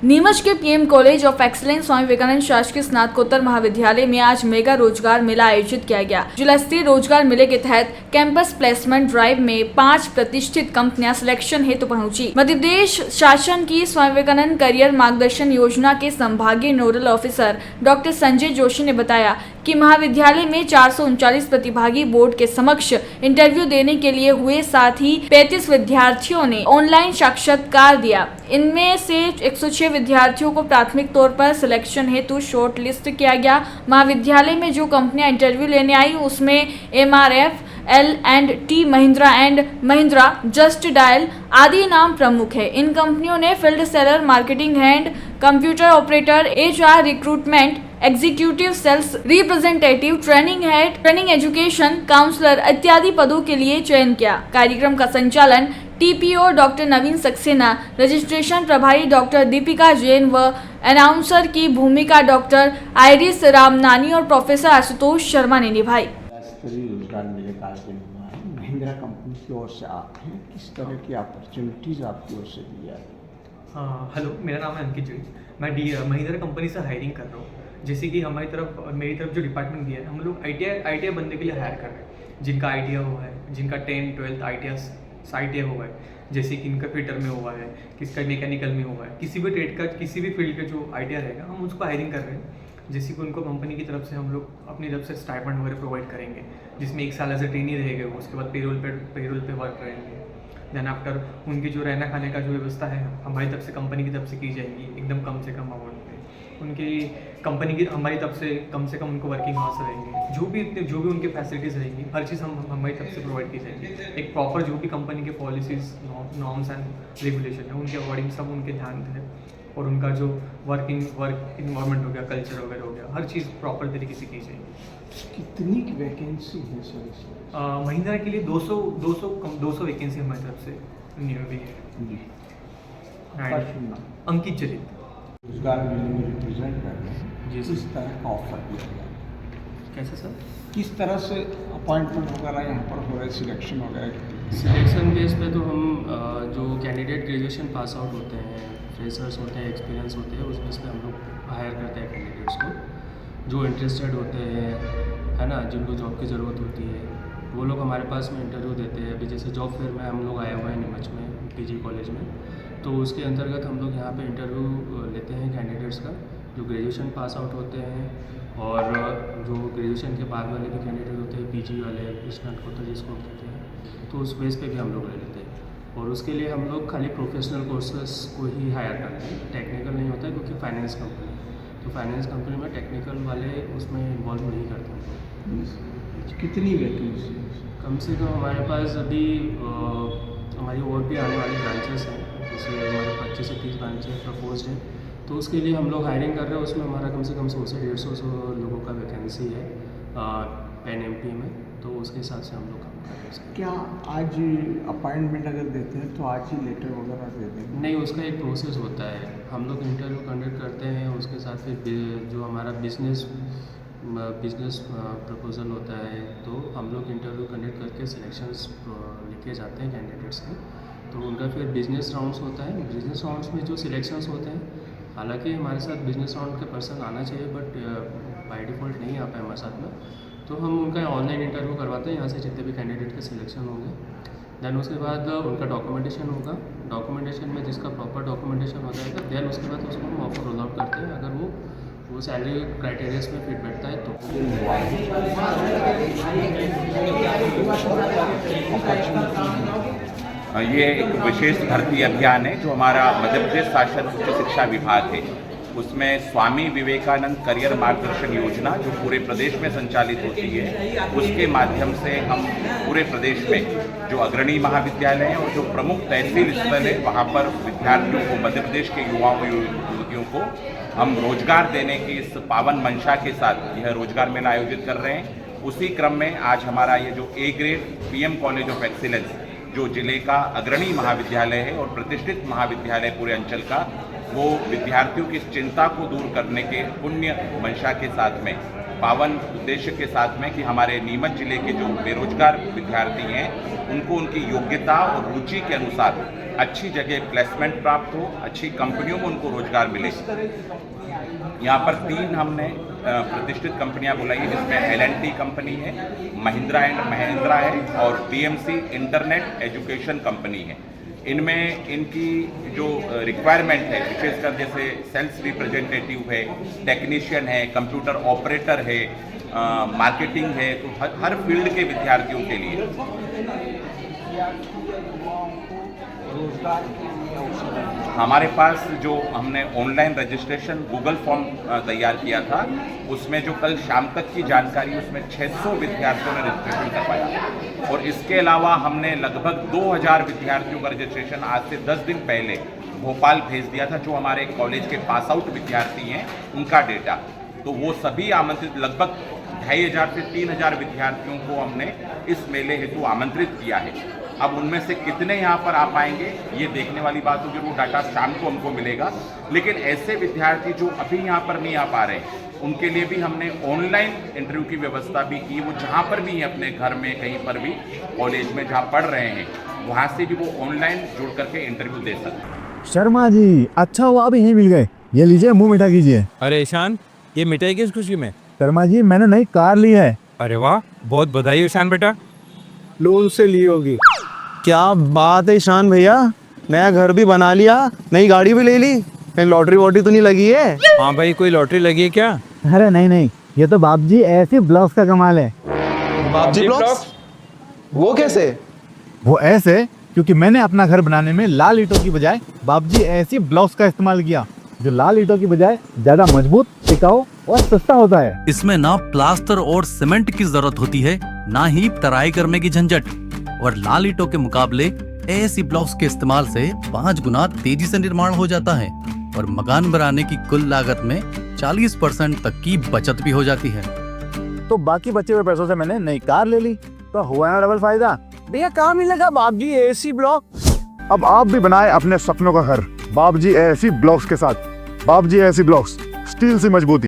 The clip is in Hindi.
नीमच के PM college of excellence Swami Vivekananda शासकीय स्नातकोत्तर महाविद्यालय में आज मेगा रोजगार मेला आयोजित किया गया। जिला स्तरीय रोजगार मेले के तहत कैंपस प्लेसमेंट ड्राइव में 5 प्रतिष्ठित कंपनियां सिलेक्शन हेतु पहुंची। मध्य प्रदेश शासन की स्वामी विवेकानंद करियर मार्गदर्शन योजना के संभागीय nodal officer doctor Sanjay Joshi ने बताया कि महाविद्यालय में 439 प्रतिभागी बोर्ड के समक्ष इंटरव्यू देने के लिए हुए, साथ ही 35 विद्यार्थियों ने ऑनलाइन साक्षात्कार दिया। इनमें से 106 विद्यार्थियों को प्राथमिक तौर पर सिलेक्शन हेतु शॉर्ट लिस्ट किया गया। महाविद्यालय में जो कंपनियां इंटरव्यू लेने आई उसमें MRF, L&T, Mahindra and Mahindra, just dial आदि नाम प्रमुख है। इन कंपनियों ने field seller, marketing hand, computer operator, HR, recruitment executive, sales representative, training head, training education counsellor इत्यादि पदों के लिए चयन किया। कार्यक्रम का संचालन TPO डॉक्टर नवीन सक्सेना, रजिस्ट्रेशन प्रभारी डॉक्टर दीपिका जैन व अनाउंसर की भूमिका डॉक्टर आइरिस रामनानी और प्रोफेसर आशुतोष शर्मा ने निभाई। स्तरीय रोजगार मेले का आयोजन हुआ है। महिंद्रा कंपनी की ओर से आप हैं, किस तरह की अपॉर्चुनिटीज़ आपकी ओर से दी जा रही है? हेलो, मेरा नाम है अंकित जैन। मैं महिंद्रा कंपनी से हायरिंग कर रहा हूँ। जैसे कि मेरी तरफ जो डिपार्टमेंट दिया है, हम लोग ITI बंदे के लिए हायर कर रहे हैं, जिनका ITI हुआ है, जिनका 10th 12th ITI हुआ है, जैसे कि इनका फिटर में हुआ है, किसका मैकेनिकल में हुआ है, किसी भी ट्रेड का, किसी भी फील्ड का जो ITI रहेगा, हम उसको हायरिंग कर रहे हैं। जैसे कि उनको कंपनी की तरफ से हम लोग अपनी तरफ से स्टाइपेंड वगैरह प्रोवाइड करेंगे, जिसमें 1 साल एज ए ट्रेनी रहेंगे, उसके बाद पेरोल पे वर्क करेंगे। देन आफ्टर उनकी जो रहना खाने का जो व्यवस्था है हमारी तरफ से, कंपनी की तरफ से की जाएगी, एकदम कम से कम अमाउंट में। उनकी कंपनी की हमारी तरफ से कम उनको वर्किंग आवर्स रहेंगे, जो भी उनकी फैसिलिटीज़ रहेंगी, हर चीज़ हम हमारी तरफ से प्रोवाइड की जाएगी। एक प्रॉपर जो भी कंपनी के पॉलिसीज़, नॉर्म्स एंड रेगुलेशन है, उनके अकॉर्डिंग सब उनके ध्यान है। और उनका जो वर्क इन्वायरमेंट हो गया, कल्चर वगैरह हो गया, हर चीज़ प्रॉपर तरीके से की जाएगी। कितनी वैकेंसी है सर? महिंद्रा के लिए 200 वैकेंसी हमारी तरफ से न्यू भी है जी। अंकित जलित रोजगार मेले में रिप्रेजेंट कर रहे हैं जी। किस तरह का ऑफर दिया गया? कैसे सर? किस तरह से अपॉइंटमेंट वगैरह यहाँ पर हो रहा है, सिलेक्शन वगैरह? सिलेक्शन बेस पे तो हम जो कैंडिडेट ग्रेजुएशन पास आउट होते हैं, फ्रेशर्स होते हैं, एक्सपीरियंस होते हैं, उस बेस पे हम लोग हायर करते हैं कैंडिडेट्स को जो इंटरेस्टेड होते हैं, है ना, जिनको जॉब की ज़रूरत होती है, वो लोग हमारे पास में इंटरव्यू देते हैं। अभी जैसे जॉब फेयर में हम लोग आए हुए हैं नीमच में, PG कॉलेज में, तो उसके अंतर्गत हम लोग यहाँ पे इंटरव्यू लेते हैं कैंडिडेट्स का, जो ग्रेजुएशन पास आउट होते हैं और जो ग्रेजुएशन के बाद वाले भी कैंडिडेट होते हैं, PG वाले, स्नातकोत्तर जिसको कहते हैं, तो उस बेस पे भी हम लोग ले लेते हैं। और उसके लिए हम लोग खाली प्रोफेशनल कोर्सेस को ही हायर करते हैं, टेक्निकल नहीं होता है, क्योंकि फाइनेंस कंपनी, तो फाइनेंस कंपनी में टेक्निकल वाले उसमें इन्वॉल्व नहीं करते हैं। कितनी वैकेंसी? कम से कम हमारे पास अभी हमारी और भी आने वाली ब्रांचेस हैं, जैसे हमारे 25 से 30 ब्रांचेस प्रपोज हैं, तो उसके लिए हम लोग हायरिंग कर रहे हैं। उसमें हमारा कम से कम 100 से 150 लोगों का वैकेंसी है PAN MP में, तो उसके हिसाब से हम लोग काम कर रहे हैं। क्या आज अपॉइंटमेंट अगर देते हैं तो आज ही लेटर वगैरह दे देंगे? नहीं, उसका एक प्रोसेस होता है। हम लोग इंटरव्यू कंडक्ट करते हैं, उसके साथ फिर जो हमारा बिजनेस प्रपोजल होता है, तो हम लोग इंटरव्यू कंडक्ट करके सिलेक्शंस लेके जाते हैं कैंडिडेट्स के, तो उनका फिर बिजनेस राउंड्स होता है। बिजनेस राउंड्स में जो सिलेक्शंस होते हैं, हालांकि हमारे साथ बिजनेस राउंड के पर्सन आना चाहिए, बट बाय डिफ़ॉल्ट नहीं आ पाए हमारे साथ में, तो हम उनका ऑनलाइन इंटरव्यू करवाते हैं यहाँ से, जितने भी कैंडिडेट के सिलेक्शन होंगे। देन उसके बाद उनका डॉक्यूमेंटेशन होगा। डॉक्यूमेंटेशन में जिसका प्रॉपर डॉक्यूमेंटेशन हो जाएगा, देन उसके बाद उसको हम ऑफर रोल आउट करते हैं। अगर वो सैलरी क्राइटेरियाज में फिट बैठता है तो। ये एक विशेष भर्ती अभियान है जो हमारा मध्य प्रदेश शासन उच्च शिक्षा विभाग है, उसमें स्वामी विवेकानंद करियर मार्गदर्शन योजना जो पूरे प्रदेश में संचालित होती है, उसके माध्यम से हम पूरे प्रदेश में जो अग्रणी महाविद्यालय हैं और जो प्रमुख तहसील स्थल है, वहाँ पर विद्यार्थियों को, मध्य प्रदेश के युवाओं युवतियों को हम रोजगार देने की इस पावन मंशा के साथ यह रोजगार मेला आयोजित कर रहे हैं। उसी क्रम में आज हमारा ये जो A grade PM college of excellence, जो जिले का अग्रणी महाविद्यालय है और प्रतिष्ठित महाविद्यालय पूरे अंचल का, वो विद्यार्थियों की चिंता को दूर करने के पुण्य मंशा के साथ में पावन उद्देश्य के साथ में कि हमारे नीमच जिले के जो बेरोजगार विद्यार्थी हैं उनको उनकी योग्यता और रुचि के अनुसार अच्छी जगह प्लेसमेंट प्राप्त हो, अच्छी कंपनियों में उनको रोजगार मिले। यहाँ पर 3 हमने प्रतिष्ठित कंपनियां बुलाई है, जिसमें L&T कंपनी है, महिंद्रा एंड महिंद्रा है और DMC इंटरनेट एजुकेशन कंपनी है। इनमें इनकी जो रिक्वायरमेंट है, विशेषकर जैसे सेल्स रिप्रेजेंटेटिव है, टेक्नीशियन है, कंप्यूटर ऑपरेटर है, मार्केटिंग है, तो हर फील्ड के विद्यार्थियों के लिए हमारे पास जो हमने ऑनलाइन रजिस्ट्रेशन गूगल फॉर्म तैयार किया था, उसमें जो कल शाम तक की जानकारी, उसमें 600 विद्यार्थियों ने रजिस्ट्रेशन करवाया और इसके अलावा हमने लगभग 2000 विद्यार्थियों का रजिस्ट्रेशन आज से 10 दिन पहले भोपाल भेज दिया था, जो हमारे कॉलेज के पास आउट विद्यार्थी हैं उनका डेटा। तो वो सभी आमंत्रित लगभग 2500 से 3000 विद्यार्थियों को हमने इस मेले हेतु आमंत्रित किया है। अब उनमें से कितने यहाँ पर आ पाएंगे ये देखने वाली बात होगी, वो डाटा शाम को हमको मिलेगा। लेकिन ऐसे विद्यार्थी जो अभी यहाँ पर नहीं आ पा रहे हैं, उनके लिए भी हमने ऑनलाइन इंटरव्यू की व्यवस्था भी की। वो जहाँ पर भी हैं, अपने घर में कहीं पर भी, कॉलेज में जहाँ पढ़ रहे हैं, वहाँ से भी वो ऑनलाइन जुड़ करके इंटरव्यू दे सकते हैं। शर्मा जी, अच्छा हुआ आप यहीं मिल गए। ये लीजिए, मुंह मीठा कीजिए। अरे ईशान, ये मिठाई किस खुशी में? शर्मा जी, मैंने नई कार ली है। अरे वाह, बहुत बधाई ईशान बेटा। लोन से ली होगी। क्या बात है ईशान भैया, नया घर भी बना लिया, नई गाड़ी भी ले ली, कहीं लॉटरी वॉटरी तो नहीं लगी है? हाँ भाई, कोई लॉटरी लगी है क्या? अरे नहीं, ये तो बाप जी ऐसे ब्लॉक्स का कमाल है। बापजी ब्लॉक्स? वो कैसे? वो ऐसे क्योंकि मैंने अपना घर बनाने में लाल ईंटों की बजाय बाप जी ऐसी ब्लॉक्स का इस्तेमाल किया, जो लाल ईंटों की बजाय ज्यादा मजबूत, टिकाऊ और सस्ता होता है। इसमें ना प्लास्टर और सीमेंट की जरूरत होती है, ना ही तराई करने की झंझट। और लाल ईंटों के मुकाबले ऐसी ब्लॉक्स के इस्तेमाल से 5 गुना तेजी से निर्माण हो जाता है और मकान बनाने की कुल लागत में 40% तक की बचत भी हो जाती है। तो बाकी बचे हुए पैसों से मैंने नई कार ले ली, तो हुआ ना डबल फायदा। भैया कहाँ मिलेगा बाप जी एसी ब्लॉक? अब आप भी बनाए अपने सपनों का घर बाप जी एसी ब्लॉक्स के साथ। बाप जी एसी ब्लॉक्स, स्टील से मजबूती।